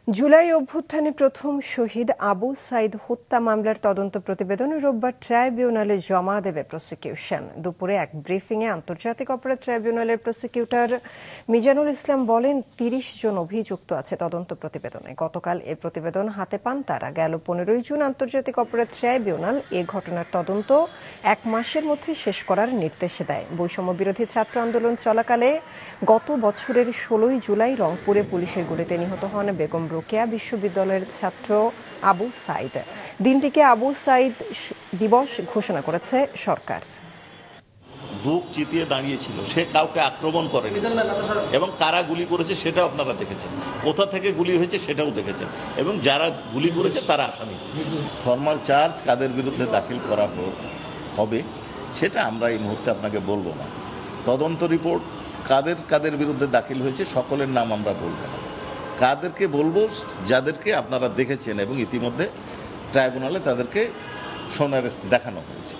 জুলাই অভ্যুত্থানে প্রথম শহীদ আবু সাইদ হত্যা মামলার তদন্ত প্রতিবেদন রোববার ট্রাইব্যুনালে জমা দেবে প্রসিকিউশন। দুপুরে এক ব্রিফিংয়ে আন্তর্জাতিক অপরাধ ট্রাইব্যুনালের প্রসিকিউটর মিজানুল ইসলাম বলেন ৩০ জন অভিযুক্ত আছে তদন্ত প্রতিবেদনে। গতকাল এ প্রতিবেদন হাতে পান তারা। গেল ১৫ জুন আন্তর্জাতিক অপরাধ ট্রাইব্যুনাল এ ঘটনার তদন্ত ১ মাসের মধ্যে শেষ করার নির্দেশ দেয়। বৈষম্য বিরোধী ছাত্র আন্দোলন চলাকালে গত বছরের ১৬ জুলাই রংপুরে পুলিশের গুলিতে নিহত হন বেগম রোকেয়া বিশ্ববিদ্যালয়ের ছাত্র আবু সাইদ। দিনটিকে আবু সাইদ দিবস ঘোষণা করেছে সরকার। বুক চিতিয়ে দাঁড়িয়েছিল, সে কাউকে আক্রমণ করেনি এবং কারা গুলি করেছে সেটাও আপনারা দেখেছেন, কোথা থেকে গুলি হয়েছে সেটাও দেখেছেন এবং যারা গুলি করেছে তারা আসামি। ফরমাল চার্জ কাদের বিরুদ্ধে দাখিল করা হবে সেটা আমরা এই মুহূর্তে আপনাকে বলবো না। তদন্ত রিপোর্ট কাদের কাদের বিরুদ্ধে দাখিল হয়েছে সকলের নাম আমরা বলবো না। কাদেরকে বলবো যাদেরকে আপনারা দেখেছেন এবং ইতিমধ্যে ট্রাইব্যুনালে তাদেরকে সোনার দেখানো হয়েছে।